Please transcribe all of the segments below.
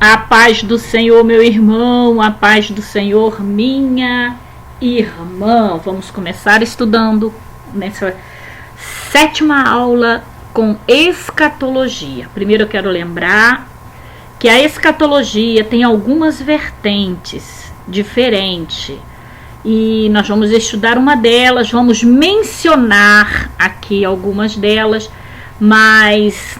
A paz do Senhor, meu irmão, a paz do Senhor, minha irmã. Vamos começar estudando nessa 7ª aula com escatologia. Primeiro eu quero lembrar que a escatologia tem algumas vertentes diferentes e nós vamos estudar uma delas, vamos mencionar aqui algumas delas, mas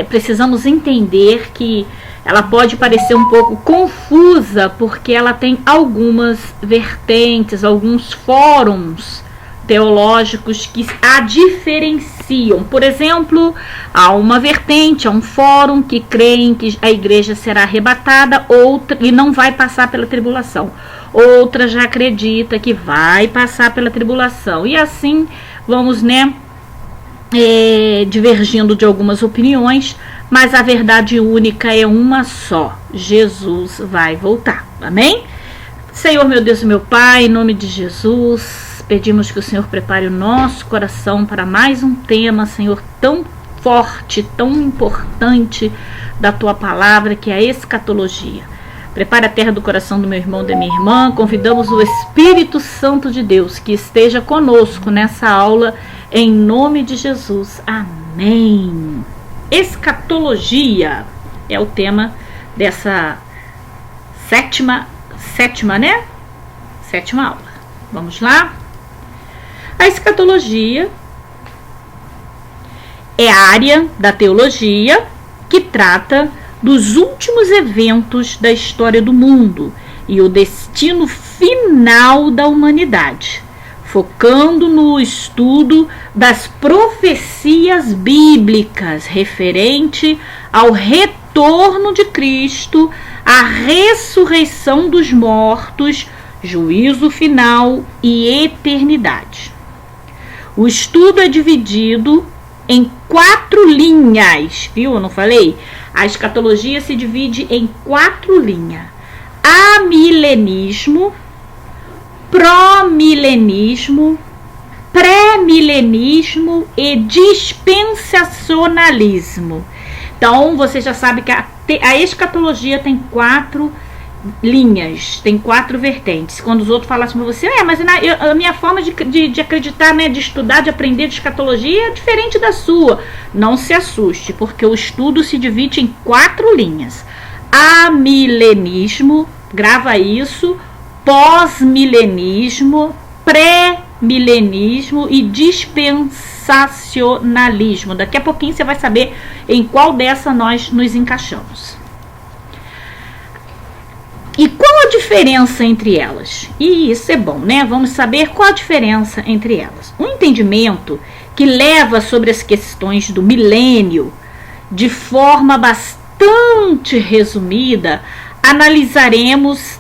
precisamos entender que ela pode parecer um pouco confusa porque ela tem algumas vertentes, alguns fóruns teológicos que a diferenciam. Por exemplo, há uma vertente, há um fórum que creem que a igreja será arrebatada, outra e não vai passar pela tribulação. Outra já acredita que vai passar pela tribulação. E assim vamos, divergindo de algumas opiniões, mas a verdade única é uma só: Jesus vai voltar. Amém? Senhor, meu Deus e meu Pai, em nome de Jesus, pedimos que o Senhor prepare o nosso coração para mais um tema, Senhor, tão forte, tão importante da Tua palavra, que é a escatologia. Prepare a terra do coração do meu irmão e da minha irmã. Convidamos o Espírito Santo de Deus que esteja conosco nessa aula, em nome de Jesus. Amém. Escatologia é o tema dessa sétima aula. Vamos lá? A escatologia é a área da teologia que trata dos últimos eventos da história do mundo e o destino final da humanidade, focando no estudo das profecias bíblicas referente ao retorno de Cristo, a ressurreição dos mortos, juízo final e eternidade. O estudo é dividido em 4 linhas, viu? Eu não falei? A escatologia se divide em 4 linhas: amilenismo, pró-milenismo, pré-milenismo e dispensacionalismo. Então, você já sabe que a escatologia tem 4 linhas, tem 4 vertentes. Quando os outros falam assim para você, mas a minha forma de acreditar, de estudar, de aprender de escatologia é diferente da sua. Não se assuste, porque o estudo se divide em 4 linhas: amilenismo, grava isso, pós-milenismo, pré-milenismo e dispensacionalismo. Daqui a pouquinho você vai saber em qual dessa nós nos encaixamos. E qual a diferença entre elas? E isso é bom, Vamos saber qual a diferença entre elas. Um entendimento que leva sobre as questões do milênio de forma bastante resumida, analisaremos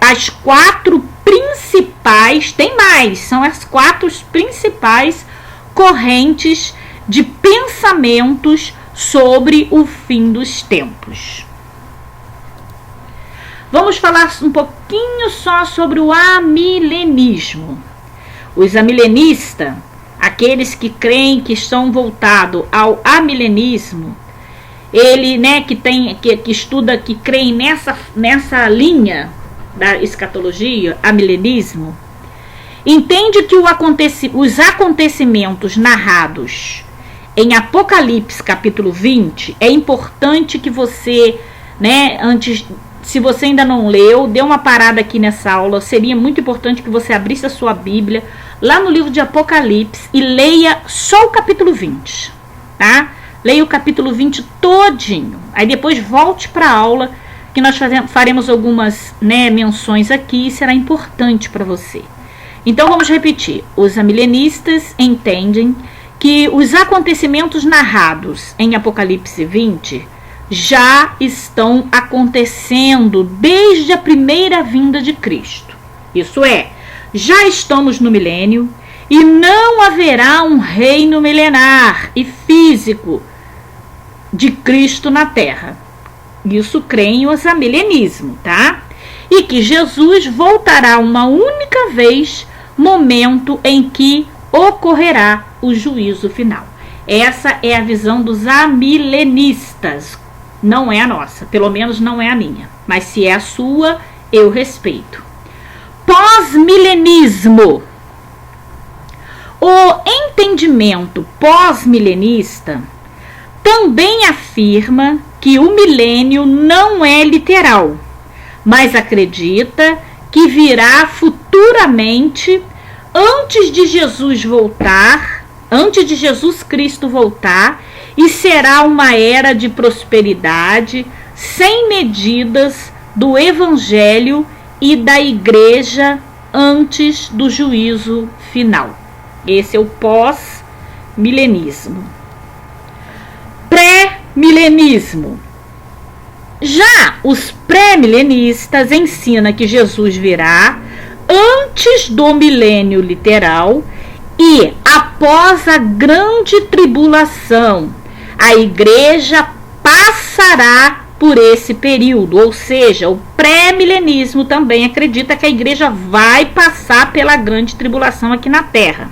as 4 principais, tem mais, são as 4 principais correntes de pensamentos sobre o fim dos tempos. Vamos falar um pouquinho só sobre o amilenismo. Os amilenistas, aqueles que creem que estão voltados ao amilenismo, ele, que estuda, que creem nessa linha da escatologia, amilenismo, entende que os acontecimentos narrados em Apocalipse capítulo 20, é importante que você, se você ainda não leu, dê uma parada aqui nessa aula. Seria muito importante que você abrisse a sua Bíblia lá no livro de Apocalipse e leia só o capítulo 20, tá? Leia o capítulo 20 todinho. Aí depois volte para a aula, que nós faremos algumas menções aqui e será importante para você. Então vamos repetir. Os amilenistas entendem que os acontecimentos narrados em Apocalipse 20 já estão acontecendo desde a primeira vinda de Cristo. Isso é, já estamos no milênio e não haverá um reino milenar e físico de Cristo na Terra. Isso creem os amilenismo, tá? E que Jesus voltará uma única vez, momento em que ocorrerá o juízo final. Essa é a visão dos amilenistas. não é a nossa, pelo menos não é a minha. Mas se é a sua, eu respeito. Pós-milenismo. O entendimento pós-milenista também afirma que o milênio não é literal, mas acredita que virá futuramente, antes de Jesus voltar, antes de Jesus Cristo voltar, e será uma era de prosperidade sem medidas do Evangelho e da Igreja antes do juízo final. Esse é o pós-milenismo. Pré-milenismo. Já os pré-milenistas ensinam que Jesus virá antes do milênio literal e após a grande tribulação. A igreja passará por esse período, ou seja, o pré-milenismo também acredita que a igreja vai passar pela grande tribulação aqui na Terra.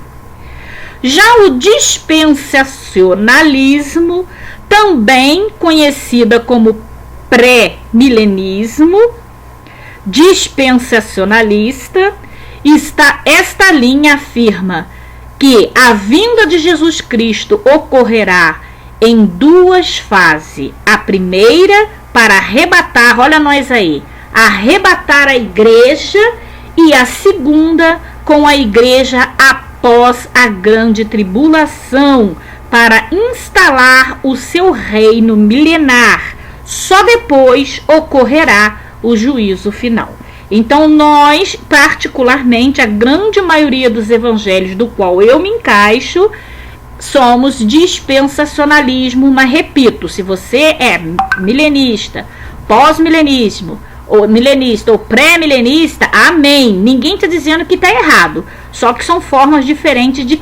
Já o dispensacionalismo, também conhecida como pré-milenismo, dispensacionalista, esta linha afirma que a vinda de Jesus Cristo ocorrerá em duas fases. A primeira, para arrebatar, olha nós aí, arrebatar a igreja, e a segunda, com a igreja após a grande tribulação, para instalar o seu reino milenar. Só depois ocorrerá o juízo final. Então nós, particularmente, a grande maioria dos evangelhos do qual eu me encaixo, somos dispensacionalismo, mas repito, se você é milenista, pós-milenismo, ou milenista ou pré-milenista, amém. Ninguém está dizendo que está errado, só que são formas diferentes de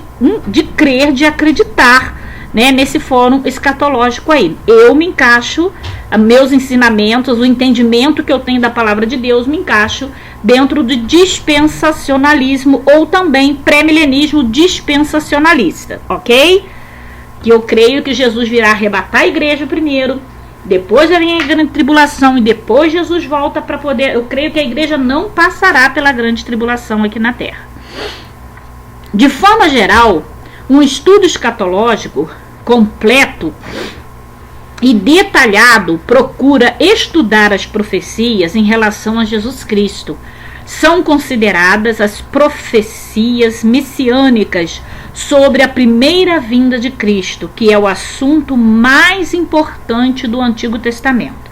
crer, de acreditar, né, nesse fórum escatológico aí. Eu me encaixo, meus ensinamentos, o entendimento que eu tenho da palavra de Deus, me encaixo dentro do dispensacionalismo ou também pré-milenismo dispensacionalista, ok? Que eu creio que Jesus virá arrebatar a igreja primeiro, depois vem a grande tribulação e depois Jesus volta para poder... Eu creio que a igreja não passará pela grande tribulação aqui na Terra. De forma geral, um estudo escatológico completo e detalhado procura estudar as profecias em relação a Jesus Cristo. São consideradas as profecias messiânicas sobre a primeira vinda de Cristo, que é o assunto mais importante do Antigo Testamento.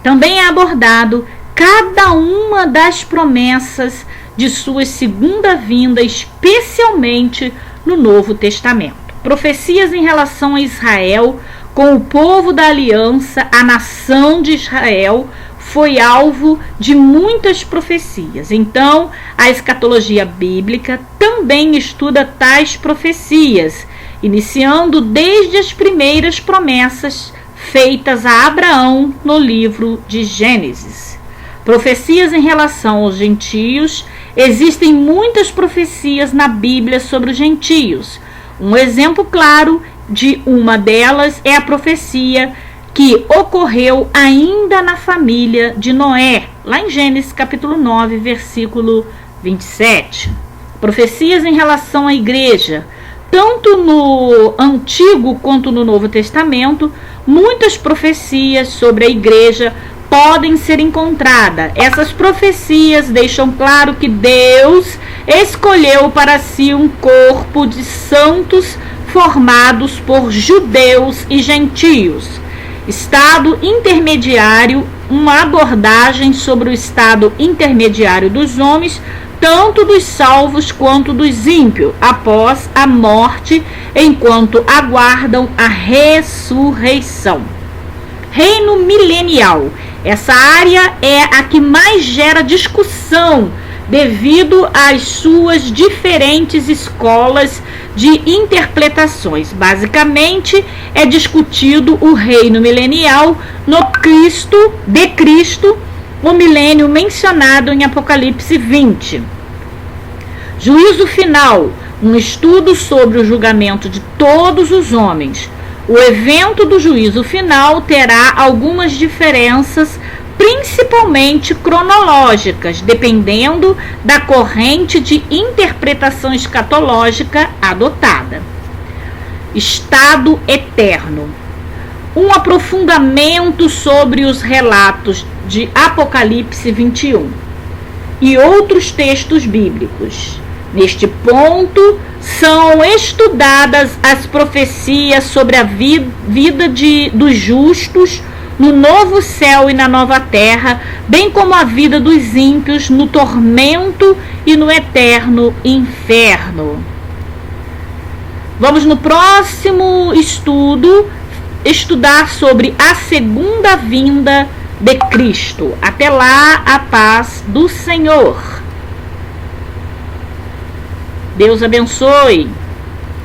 Também é abordado cada uma das promessas de sua segunda vinda, especialmente no Novo Testamento. Profecias em relação a Israel, com o povo da aliança, a nação de Israel, foi alvo de muitas profecias. Então, a escatologia bíblica também estuda tais profecias, iniciando desde as primeiras promessas feitas a Abraão no livro de Gênesis. Profecias em relação aos gentios. Existem muitas profecias na Bíblia sobre os gentios. Um exemplo claro de uma delas é a profecia que ocorreu ainda na família de Noé, lá em Gênesis capítulo 9, versículo 27. Profecias em relação à igreja. Tanto no Antigo quanto no Novo Testamento, muitas profecias sobre a igreja podem ser encontradas. Essas profecias deixam claro que Deus escolheu para si um corpo de santos formados por judeus e gentios. Estado intermediário, uma abordagem sobre o estado intermediário dos homens, tanto dos salvos quanto dos ímpios, após a morte, enquanto aguardam a ressurreição. Reino milenial. Essa área é a que mais gera discussão devido às suas diferentes escolas de interpretações. Basicamente, é discutido o reino milenial no Cristo, o milênio mencionado em Apocalipse 20. Juízo final, um estudo sobre o julgamento de todos os homens. O evento do juízo final terá algumas diferenças, principalmente cronológicas, dependendo da corrente de interpretação escatológica adotada. Estado eterno. Um aprofundamento sobre os relatos de Apocalipse 21 e outros textos bíblicos. Neste ponto, são estudadas as profecias sobre a vida dos justos no novo céu e na nova terra, bem como a vida dos ímpios no tormento e no eterno inferno. Vamos no próximo estudo estudar sobre a segunda vinda de Cristo. Até lá, a paz do Senhor. Deus abençoe.